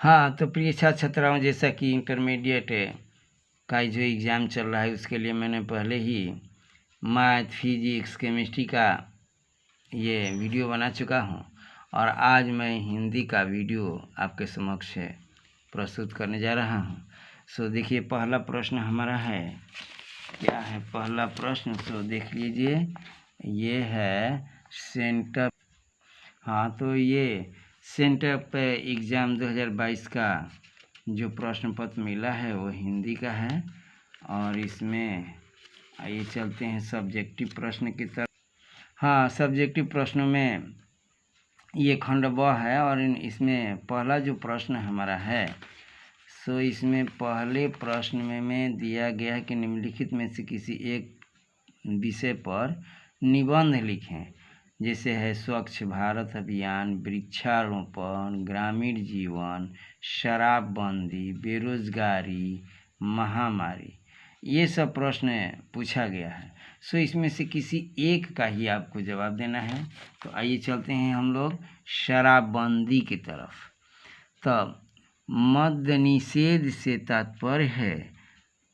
हाँ, तो प्रिय छात्र छात्राओं, जैसा कि इंटरमीडिएट का जो एग्ज़ाम चल रहा है उसके लिए मैंने पहले ही मैथ, फिजिक्स, केमिस्ट्री का ये वीडियो बना चुका हूँ और आज मैं हिंदी का वीडियो आपके समक्ष प्रस्तुत करने जा रहा हूँ। सो देखिए, पहला प्रश्न हमारा है, क्या है पहला प्रश्न? सो देख लीजिए, ये है सेंटर। हाँ, तो ये सेंटर पे एग्ज़ाम 2022 का जो प्रश्न पत्र मिला है वो हिंदी का है और इसमें आइए चलते हैं सब्जेक्टिव प्रश्न की तरफ। हाँ, सब्जेक्टिव प्रश्नों में ये खंड ब है और इसमें पहला जो प्रश्न हमारा है, सो इसमें पहले प्रश्न में दिया गया है कि निम्नलिखित में से किसी एक विषय पर निबंध लिखें। जैसे है स्वच्छ भारत अभियान, वृक्षारोपण, ग्रामीण जीवन, शराबबंदी, बेरोजगारी, महामारी, ये सब प्रश्न पूछा गया है। सो इसमें से किसी एक का ही आपको जवाब देना है। तो आइए चलते हैं हम लोग शराबबंदी की तरफ। तब मद्य निषेध से तात्पर्य है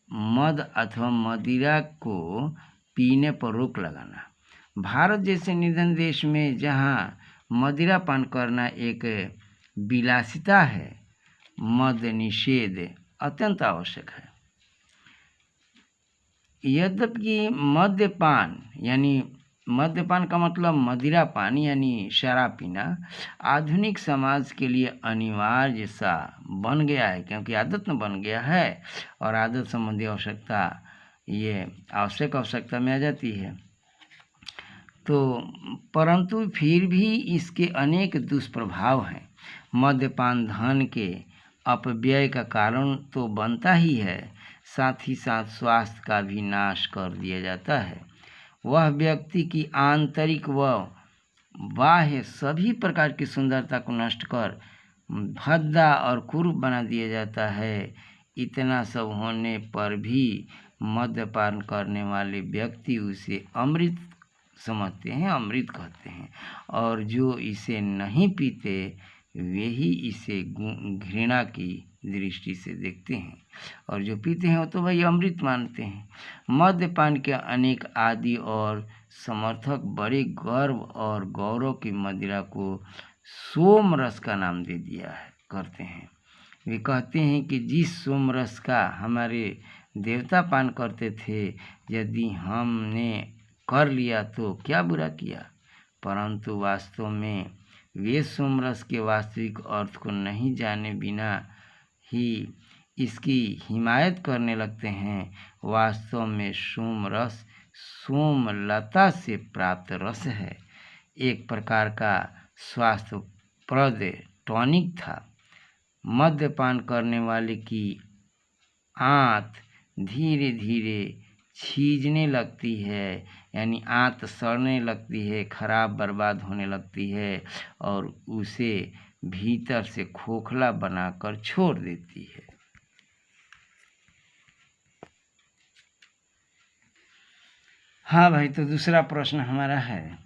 मद अथवा मदिरा को पीने पर रोक लगाना। भारत जैसे निर्धन देश में जहाँ मदिरा पान करना एक विलासिता है, मद्य निषेध अत्यंत आवश्यक है। यद्यपि मद्यपान का मतलब मदिरा पान यानी शराब पीना आधुनिक समाज के लिए अनिवार्य सा बन गया है, क्योंकि आदत में बन गया है और आदत संबंधी आवश्यकता ये आवश्यक आवश्यकता में आ जाती है। तो परंतु फिर भी इसके अनेक दुष्प्रभाव हैं। मद्यपान धन के अपव्यय का कारण तो बनता ही है, साथ ही साथ स्वास्थ्य का भी नाश कर दिया जाता है। वह व्यक्ति की आंतरिक व बाह्य सभी प्रकार की सुंदरता को नष्ट कर भद्दा और कुरूप बना दिया जाता है। इतना सब होने पर भी मद्यपान करने वाले व्यक्ति उसे अमृत समझते हैं, अमृत कहते हैं, और जो इसे नहीं पीते वे ही इसे घृणा की दृष्टि से देखते हैं, और जो पीते हैं वो तो भाई अमृत मानते हैं। मद्यपान के अनेक आदि और समर्थक बड़े गर्व और गौरव की मदिरा को सोम रस का नाम दे दिया है करते हैं। वे कहते हैं कि जिस सोम रस का हमारे देवता पान करते थे, यदि हमने कर लिया तो क्या बुरा किया। परंतु वास्तव में वे सोमरस के वास्तविक अर्थ को नहीं जाने बिना ही इसकी हिमायत करने लगते हैं। वास्तव में सोमरस सोमलता से प्राप्त रस है, एक प्रकार का स्वास्थ्यप्रद टॉनिक था। मद्यपान करने वाले की आंत धीरे धीरे छीजने लगती है, यानी आंत सड़ने लगती है, खराब बर्बाद होने लगती है और उसे भीतर से खोखला बनाकर छोड़ देती है। हाँ भाई, तो दूसरा प्रश्न हमारा है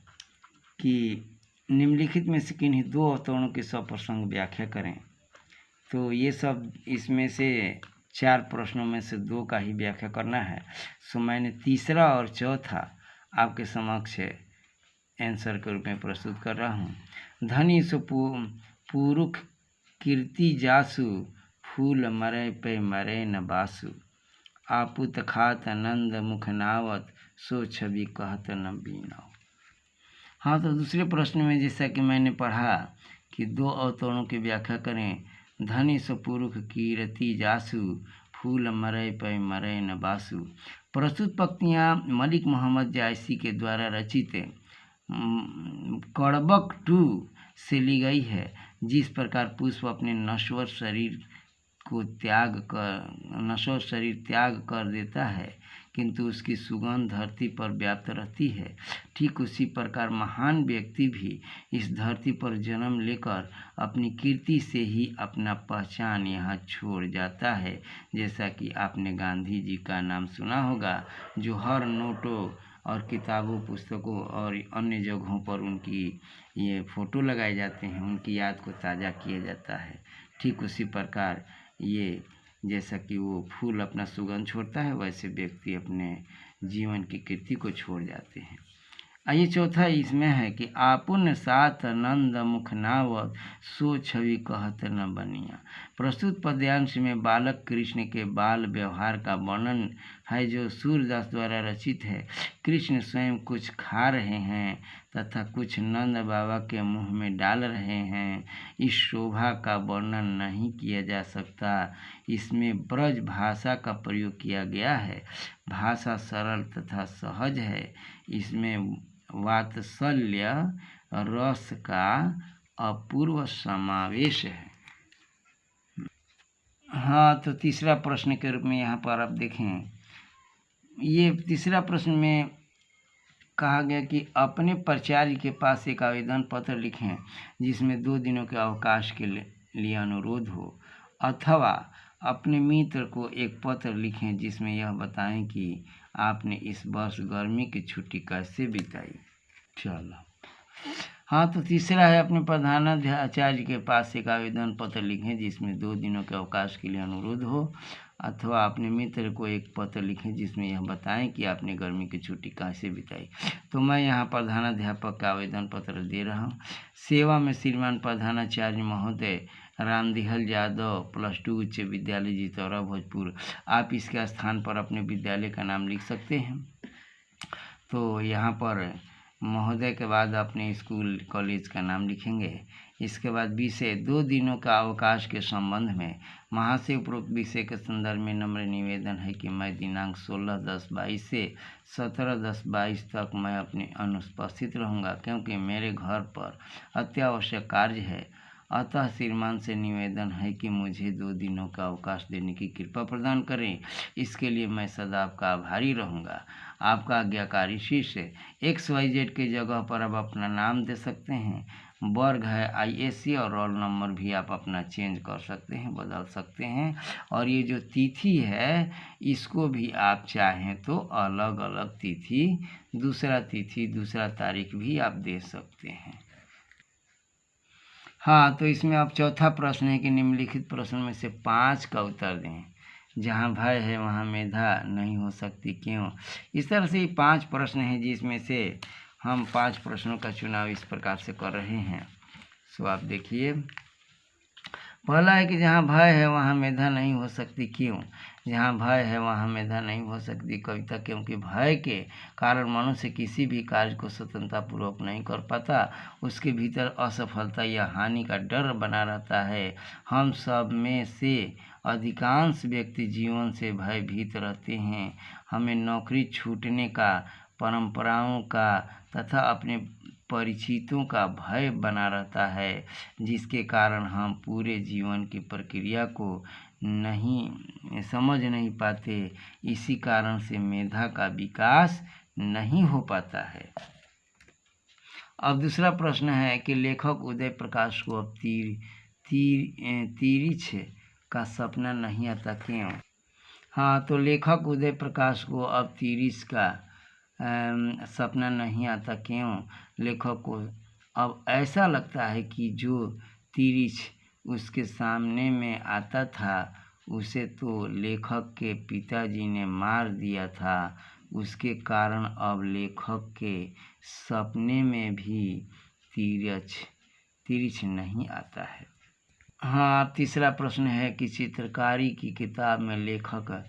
कि निम्नलिखित में से किन्हीं दो अवतरणों के सप्रसंग व्याख्या करें। तो ये सब इसमें से 4 प्रश्नों में से 2 का ही व्याख्या करना है। सो मैंने तीसरा और चौथा आपके समक्ष आंसर के रूप में प्रस्तुत कर रहा हूँ। धनी सो पुरुष कीर्ति जासु, फूल मरे पे मरे न बासु, आपुत खात नंद मुख नावत, सो छवि कहत न बीनाओ। हाँ, तो दूसरे प्रश्न में जैसा कि मैंने पढ़ा कि 2 अवतरणों की व्याख्या करें। धनी सो पुरुष कीर्ति जासु, फूल मरे पे मरे न बासु। प्रस्तुत पंक्तियाँ मलिक मोहम्मद जायसी के द्वारा रचित कड़बक 2 से ली गई है। जिस प्रकार पुष्प अपने नश्वर शरीर त्याग कर देता है, किंतु उसकी सुगंध धरती पर व्याप्त रहती है, ठीक उसी प्रकार महान व्यक्ति भी इस धरती पर जन्म लेकर अपनी कीर्ति से ही अपना पहचान यहाँ छोड़ जाता है। जैसा कि आपने गांधी जी का नाम सुना होगा, जो हर नोटों और किताबों, पुस्तकों और अन्य जगहों पर उनकी ये फ़ोटो लगाए जाते हैं, उनकी याद को ताज़ा किया जाता है। ठीक उसी प्रकार ये जैसा कि वो फूल अपना सुगंध छोड़ता है, वैसे व्यक्ति अपने जीवन की कीर्ति को छोड़ जाते हैं। आइए चौथा इसमें है कि आपुन साथ नंद मुख नावत सो छवि कहत न बनिया। प्रस्तुत पद्यांश में बालक कृष्ण के बाल व्यवहार का वर्णन है जो सूरदास द्वारा रचित है। कृष्ण स्वयं कुछ खा रहे हैं तथा कुछ नंद बाबा के मुंह में डाल रहे हैं। इस शोभा का वर्णन नहीं किया जा सकता। इसमें ब्रज भाषा का प्रयोग किया गया है। भाषा सरल तथा सहज है। इसमें वात्सल्य रस का अपूर्व समावेश है। हाँ, तो तीसरा प्रश्न के रूप में यहाँ पर आप देखें, ये तीसरा प्रश्न में कहा गया कि अपने प्राचार्य के पास एक आवेदन पत्र लिखें जिसमें 2 दिनों के अवकाश के लिए अनुरोध हो, अथवा अपने मित्र को एक पत्र लिखें जिसमें यह बताएं कि आपने इस वर्ष गर्मी की छुट्टी कैसे बिताई। चलो, हाँ, तो तीसरा है अपने प्रधानाचार्य के पास एक आवेदन पत्र लिखें जिसमें 2 दिनों के अवकाश के लिए अनुरोध हो, अथवा अपने मित्र को एक पत्र लिखें जिसमें यह बताएं कि आपने गर्मी की छुट्टी कैसे बिताई। तो मैं यहाँ प्रधानाध्यापक का आवेदन पत्र दे रहा हूँ। सेवा में श्रीमान प्रधानाचार्य महोदय रामदिहल यादव +2 उच्च विद्यालय जितौरा भोजपुर। आप इसके स्थान पर अपने विद्यालय का नाम लिख सकते हैं। तो यहाँ पर महोदय के बाद अपने स्कूल कॉलेज का नाम लिखेंगे। इसके बाद विषय 2 दिनों का अवकाश के संबंध में महाशय उपरोक्त विषय के संदर्भ में नम्र निवेदन है कि मैं दिनांक 16/10/22 से 17/10/22 तक मैं अपने अनुपस्थित रहूँगा क्योंकि मेरे घर पर अत्यावश्यक कार्य है। अतः श्रीमान से निवेदन है कि मुझे 2 दिनों का अवकाश देने की कृपा प्रदान करें। इसके लिए मैं सदा आपका आभारी रहूँगा। आपका आज्ञाकारी शिष्य XYZ के जगह पर आप अपना नाम दे सकते हैं। वर्ग है ISC और रोल नंबर भी आप अपना चेंज कर सकते हैं, बदल सकते हैं। और ये जो तिथि है इसको भी आप चाहें तो अलग अलग तिथि, दूसरा तारीख भी आप दे सकते हैं। हाँ, तो इसमें अब चौथा प्रश्न है कि निम्नलिखित प्रश्न में से 5 का उत्तर दें। जहाँ भय है वहाँ मेधा नहीं हो सकती, क्यों? इस तरह से 5 प्रश्न हैं जिसमें से हम 5 प्रश्नों का चुनाव इस प्रकार से कर रहे हैं। सो आप देखिए, पहला है कि जहाँ भय है वहाँ मेधा नहीं हो सकती, क्यों? जहाँ भय है वहाँ मेधा नहीं हो सकती कविता, क्योंकि भय के कारण मनुष्य किसी भी कार्य को स्वतंत्रतापूर्वक नहीं कर पाता। उसके भीतर असफलता या हानि का डर बना रहता है। हम सब में से अधिकांश व्यक्ति जीवन से भयभीत रहते हैं। हमें नौकरी छूटने का, परंपराओं का तथा अपने परिचितों का भय बना रहता है, जिसके कारण हम पूरे जीवन की प्रक्रिया को समझ नहीं पाते। इसी कारण से मेधा का विकास नहीं हो पाता है। अब दूसरा प्रश्न है कि लेखक उदय प्रकाश को अब तिरिछ का सपना नहीं आता, क्यों? हाँ, तो लेखक उदय प्रकाश को अब तिरिछ का सपना नहीं आता, क्यों? लेखक को अब ऐसा लगता है कि जो तिरिछ उसके सामने में आता था उसे तो लेखक के पिताजी ने मार दिया था। उसके कारण अब लेखक के सपने में भी तिरिछ नहीं आता है। हाँ, तीसरा प्रश्न है कि चित्रकारी की किताब में लेखक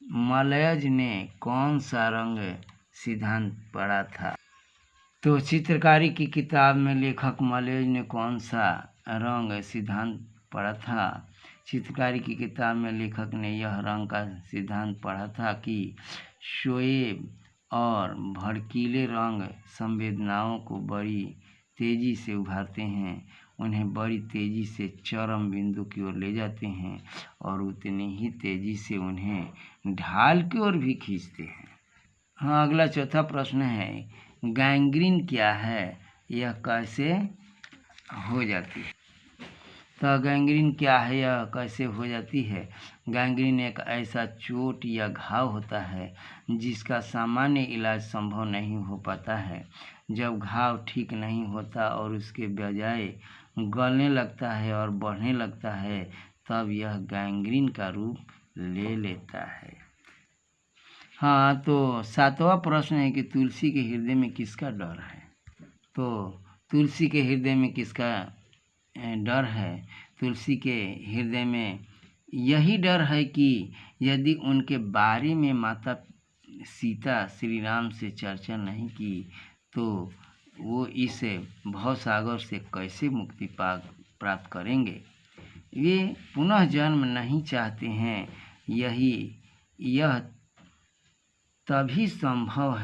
मलयज ने कौन सा रंग सिद्धांत पढ़ा था? तो चित्रकारी की किताब में लेखक मलयज ने कौन सा रंग सिद्धांत पढ़ा था? चित्रकारी की किताब में लेखक ने यह रंग का सिद्धांत पढ़ा था कि शोएब और भड़कीले रंग संवेदनाओं को बड़ी तेजी से उभारते हैं, उन्हें बड़ी तेजी से चरम बिंदु की ओर ले जाते हैं और उतनी ही तेजी से उन्हें ढाल की ओर भी खींचते हैं। हाँ, अगला चौथा प्रश्न है, गैंग्रीन क्या है, यह कैसे हो जाती है? तो गैंग्रीन क्या है, यह कैसे हो जाती है? गैंग्रीन एक ऐसा चोट या घाव होता है जिसका सामान्य इलाज संभव नहीं हो पाता है। जब घाव ठीक नहीं होता और उसके बजाय गलने लगता है और बढ़ने लगता है, तब यह गैंग्रीन का रूप ले लेता है। हाँ, तो 7वां प्रश्न है कि तुलसी के हृदय में किसका डर है? तो तुलसी के हृदय में किसका डर है? तुलसी के हृदय में यही डर है कि यदि उनके बारे में माता सीता श्री राम से चर्चा नहीं की तो वो इस भवसागर से कैसे मुक्ति प्राप्त करेंगे। वे पुनः जन्म नहीं चाहते हैं। यह तभी संभव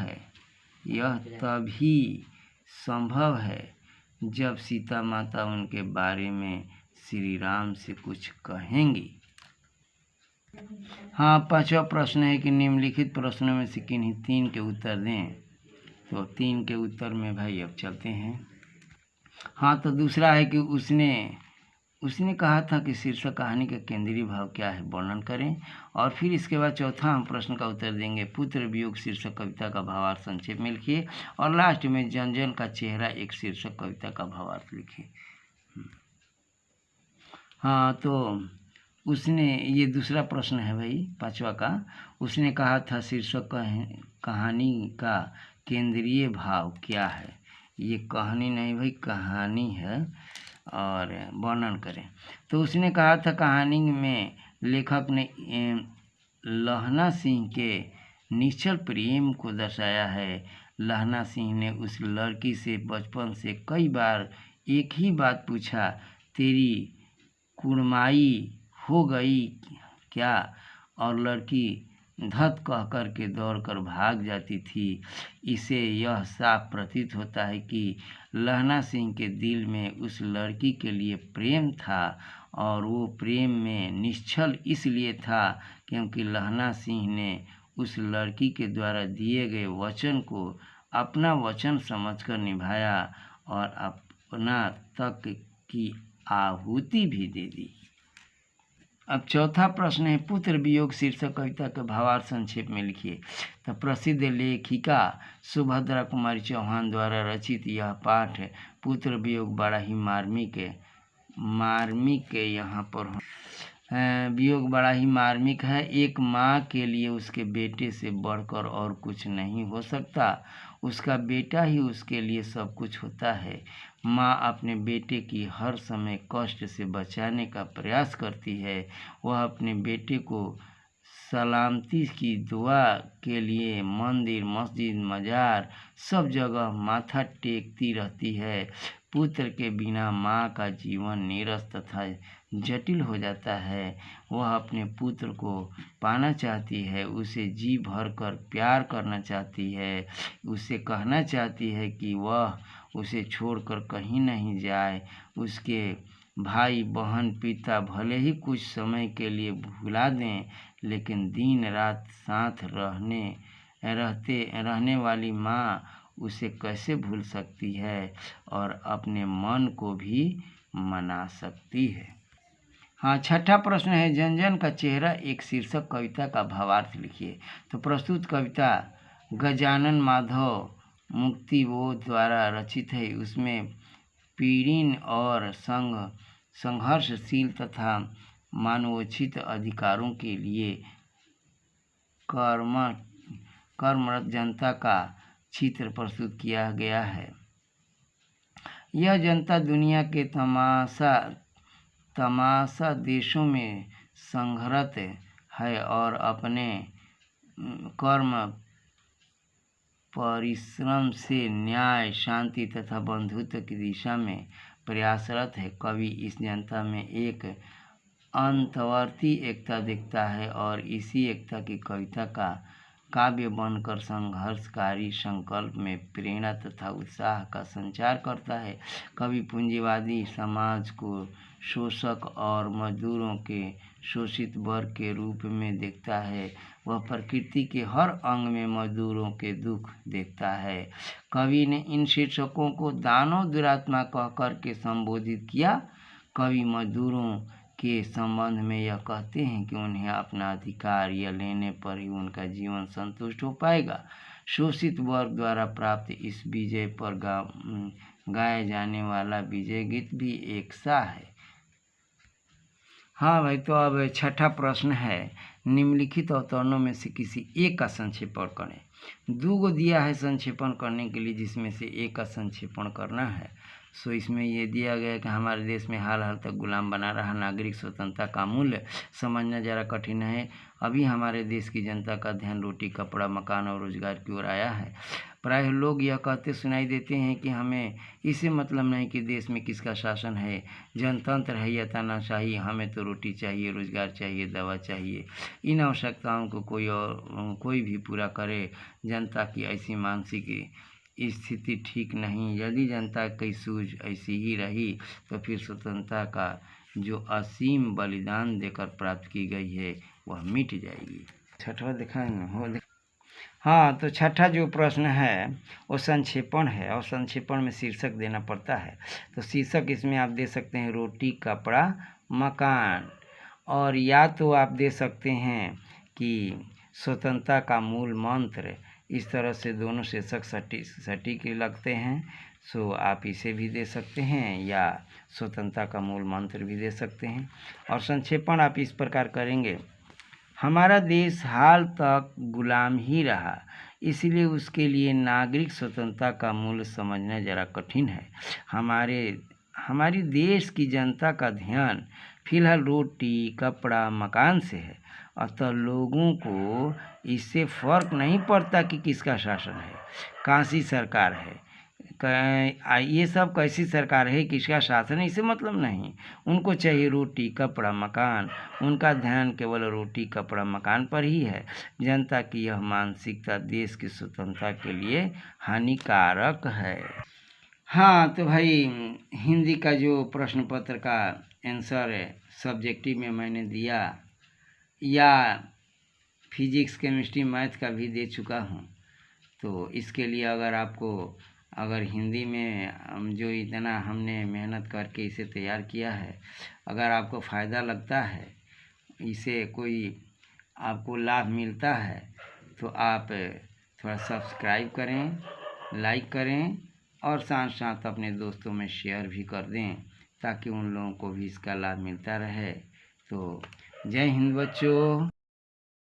है जब सीता माता उनके बारे में श्री राम से कुछ कहेंगी। हाँ, 5वां प्रश्न है कि निम्नलिखित प्रश्नों में से किन्हीं 3 के उत्तर दें। तो 3 के उत्तर में भाई अब चलते हैं। हाँ, तो दूसरा है कि उसने कहा था कि शीर्षक कहानी का केंद्रीय भाव क्या है, वर्णन करें। और फिर इसके बाद चौथा हम प्रश्न का उत्तर देंगे, पुत्र वियोग शीर्षक कविता का भावार्थ संक्षेप में लिखिए। और लास्ट में जन जन का चेहरा एक शीर्षक कविता का भावार्थ लिखिए। हाँ, तो उसने ये दूसरा प्रश्न है भाई 5वां का। उसने कहा था शीर्षक कहानी का केंद्रीय भाव क्या है। ये कहानी नहीं भाई, कहानी है, और वर्णन करें। तो उसने कहा था कहानी में लेखक ने लहना सिंह के निश्चल प्रेम को दर्शाया है। लहना सिंह ने उस लड़की से बचपन से कई बार एक ही बात पूछा, तेरी कुड़माई हो गई क्या? और लड़की धत कह कर के दौड़कर भाग जाती थी। इसे यह साफ प्रतीत होता है कि लहना सिंह के दिल में उस लड़की के लिए प्रेम था, और वो प्रेम में निश्चल इसलिए था क्योंकि लहना सिंह ने उस लड़की के द्वारा दिए गए वचन को अपना वचन समझकर निभाया और अपना तक की आहुति भी दे दी। अब चौथा प्रश्न है, पुत्र वियोग शीर्षक कविता का भावार्थ संक्षेप में लिखिए। तो प्रसिद्ध लेखिका सुभद्रा कुमारी चौहान द्वारा रचित यह पाठ पुत्र वियोग बड़ा ही मार्मिक यहाँ पर वियोग बड़ा ही मार्मिक है। एक माँ के लिए उसके बेटे से बढ़कर और कुछ नहीं हो सकता। उसका बेटा ही उसके लिए सब कुछ होता है। माँ अपने बेटे की हर समय कष्ट से बचाने का प्रयास करती है। वह अपने बेटे को सलामती की दुआ के लिए मंदिर, मस्जिद, मजार सब जगह माथा टेकती रहती है। पुत्र के बिना माँ का जीवन नीरस तथा जटिल हो जाता है। वह अपने पुत्र को पाना चाहती है, उसे जी भर कर प्यार करना चाहती है, उसे कहना चाहती है कि वह उसे छोड़कर कहीं नहीं जाए। उसके भाई बहन पिता भले ही कुछ समय के लिए भुला दें, लेकिन दिन रात साथ रहने वाली माँ उसे कैसे भूल सकती है और अपने मन को भी मना सकती है। हाँ, छठा प्रश्न है, जन जन का चेहरा एक शीर्षक कविता का भावार्थ लिखिए। तो प्रस्तुत कविता गजानन माधव मुक्तिबोध द्वारा रचित है। उसमें पीड़ित और संघर्षशील तथा मानवोचित अधिकारों के लिए कर्मरत जनता का चित्र प्रस्तुत किया गया है। यह जनता दुनिया के तमाशा देशों में संघर्ष है और अपने कर्म परिश्रम से न्याय, शांति तथा बंधुत्व की दिशा में प्रयासरत है। कवि इस जनता में एक अंतर्वर्ती एकता दिखता है और इसी एकता की कविता का काव्य बनकर संघर्षकारी संकल्प में प्रेरणा तथा उत्साह का संचार करता है। कवि पूंजीवादी समाज को शोषक और मजदूरों के शोषित वर्ग के रूप में देखता है। वह प्रकृति के हर अंग में मजदूरों के दुख देखता है। कवि ने इन शीर्षकों को दानव दुरात्मा कहकर के संबोधित किया। कवि मजदूरों के संबंध में यह कहते हैं कि उन्हें अपना अधिकार यह लेने पर ही उनका जीवन संतुष्ट हो पाएगा। शोषित वर्ग द्वारा प्राप्त इस विजय पर गाए जाने वाला विजय गीत भी एक सा है। हाँ भाई, तो अब छठा प्रश्न है, निम्नलिखित अवतरणों में से किसी एक का संक्षेपण करें। 2 गो दिया है संक्षेपण करने के लिए, जिसमें से एक का संक्षेपण करना है। सो इसमें ये दिया गया है कि हमारे देश में हाल हाल तक गुलाम बना रहा नागरिक स्वतंत्रता का मूल्य समझना ज़रा कठिन है। अभी हमारे देश की जनता का ध्यान रोटी, कपड़ा, मकान और रोजगार की ओर आया है। प्रायः लोग यह कहते सुनाई देते हैं कि हमें इससे मतलब नहीं कि देश में किसका शासन है, जनतंत्र है या तानाशाही, हमें तो रोटी चाहिए, रोजगार चाहिए, दवा चाहिए। इन आवश्यकताओं को कोई भी पूरा करे। जनता की ऐसी मानसिक स्थिति ठीक नहीं। यदि जनता की सूझ ऐसी ही रही तो फिर स्वतंत्रता का जो असीम बलिदान देकर प्राप्त की गई है वह मिट जाएगी। छठवा देखा हो। हाँ, तो छठा जो प्रश्न है वो संक्षेपण है, और संक्षेपण में शीर्षक देना पड़ता है। तो शीर्षक इसमें आप दे सकते हैं रोटी, कपड़ा, मकान, और या तो आप दे सकते हैं कि स्वतंत्रता का मूल मंत्र। इस तरह से दोनों शीर्षक सटीक लगते हैं। सो आप इसे भी दे सकते हैं या स्वतंत्रता का मूल मंत्र भी दे सकते हैं। और संक्षेपण आप इस प्रकार करेंगे, हमारा देश हाल तक गुलाम ही रहा, इसलिए उसके लिए नागरिक स्वतंत्रता का मूल्य समझना ज़रा कठिन है। हमारी देश की जनता का ध्यान फिलहाल रोटी, कपड़ा, मकान से है, अतः लोगों को इससे फर्क नहीं पड़ता कि किसका शासन है, कांसी सरकार है, ये सब कैसी सरकार है, किसका शासन है, इसे मतलब नहीं। उनको चाहिए रोटी, कपड़ा, मकान। उनका ध्यान केवल रोटी, कपड़ा, मकान पर ही है। जनता की यह मानसिकता देश की स्वतंत्रता के लिए हानिकारक है। हाँ, तो भाई हिंदी का जो प्रश्न पत्र का आंसर है सब्जेक्टिव में मैंने दिया, या फिजिक्स, केमिस्ट्री, मैथ का भी दे चुका हूँ। तो इसके लिए अगर हिंदी में जो इतना हमने मेहनत करके इसे तैयार किया है, अगर आपको फ़ायदा लगता है, इसे कोई आपको लाभ मिलता है, तो आप थोड़ा सब्सक्राइब करें, लाइक करें, और साथ साथ अपने दोस्तों में शेयर भी कर दें, ताकि उन लोगों को भी इसका लाभ मिलता रहे। तो जय हिंद बच्चों।